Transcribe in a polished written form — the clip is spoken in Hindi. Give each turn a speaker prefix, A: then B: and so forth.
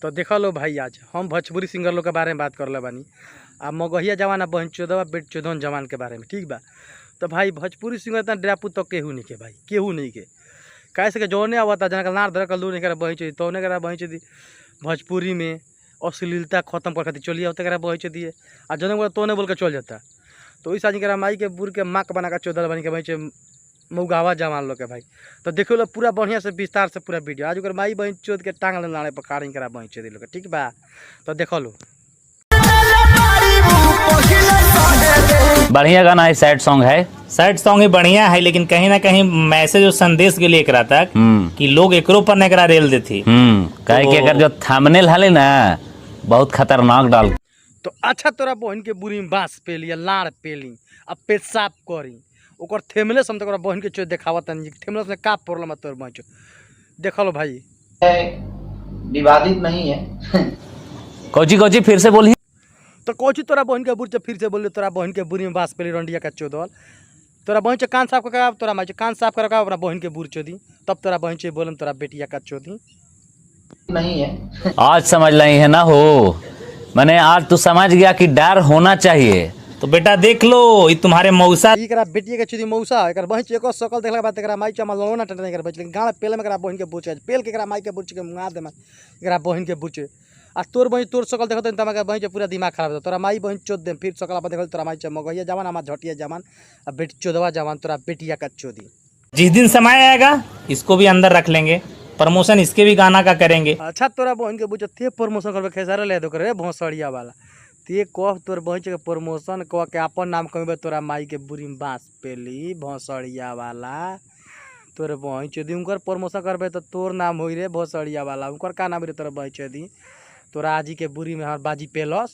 A: तो देख लो भाई, आज हम भोजपुरी सिंगर लोग के बारे में बात कर ले बानी। आ मगहिया जवान बहन चौदह बेट चौदह जवान के बारे में, ठीक बा। तो भाई भोजपुरी सिंगर इतना ड्रापू तो केहू नहीं के भाई, केहू नहीं के। कैसे के जौने आवता जना नार धर कर लू नहीं करा बही चोदी तौने करा बही चोदी। भोजपुरी में अश्लीलता खत्म कर खातिर चलिए होते करा बही चोदी आ जौने बोला तौने बोल के चल जाता। तो इस आज करा माई के बुर के माक बना के चौदह बन के बही मऊगावा जवान लोग के भाई। तो देखो लो पूरा बढ़िया से विस्तार से पूरा वीडियो आज ओकर माई बहन चोद के टांग लाने पर काड़ी करा बहन चोदी लोग, ठीक बा। तो देखो लो
B: बढ़िया गाना है, सैड सॉन्ग है।
C: सैड सॉन्ग ही बढ़िया है, लेकिन कहीं ना कहीं मैसेज और संदेश के लिए एकरा तक कि लोग एकरो पर नेकरा रेल देती।
B: कहे कि अगर जो थंबनेल हले ना बहुत खतरनाक डाल।
A: तो अच्छा तोरा बहन के बुरी में बांस पेली लाड़ पेली अब पेशाब करी ओकर थेमले सम तक बहन के चो देखावत नहीं थेमले से का प्रॉब्लम है तोर बहन चो। देख लो भाई
D: विवादित नहीं है।
B: कोची कोची फिर से बोली।
A: तो कोची तोरा बहन के बुर से फिर से बोले तोरा बहन के बुरी में बांस पेली रंडिया का चोदल तोरा बहन से कान साफ कर तोरा माई कान साफ कर अपना बहन के बुर चोदी तब तोरा बहन से बोलम तोरा बेटिया का चोदी
D: नहीं है।
B: आज समझ लाई है ना हो, मैंने आज तू समझ गया कि डर होना चाहिए।
C: तो बेटा देख लो ये तुम्हारे मौसा
A: एकरा बेटिया के चोदी मौसा एकर बहन एको सकल देखला के बाद एकरा माई चमा लोना टटने कर बच लेकिन गांव पेले में एकरा बहन के बुर पेल के एकरा माई के बुर के मुंगा दे एकरा बहन के बुर आ तोर बहन तोर सकल देखत त तमा बहन के पूरा दिमाग खराब हो तोरा माई बहन चोद दे फिर सकल देखल तोरा माई चमगैया जवान हमार झटिया जवान आ बेटी चोदवा जवान तोरा बेटिया का चोदी।
C: जिस दिन समय आएगा इसको भी अंदर रख लेंगे, प्रमोशन इसके भी गाना का करेंगे।
A: अच्छा तोरा बहन के बुझ ते प्रमोशन करबे खेसारे ले दो करे भोसड़िया वाला ते कह तोर बहन के प्रमोशन कह के अपन नाम कहबे तोरा माई के बुरी में बांस पेली भोसड़िया वाला तोर बहन चोदी उनकर प्रमोशन करबे तो तोर नाम होई रे भोसड़िया वाला उनकर का नाम रे तोर बहन चोदी तोरा आजी के बुरी में हमार बाजी पेलस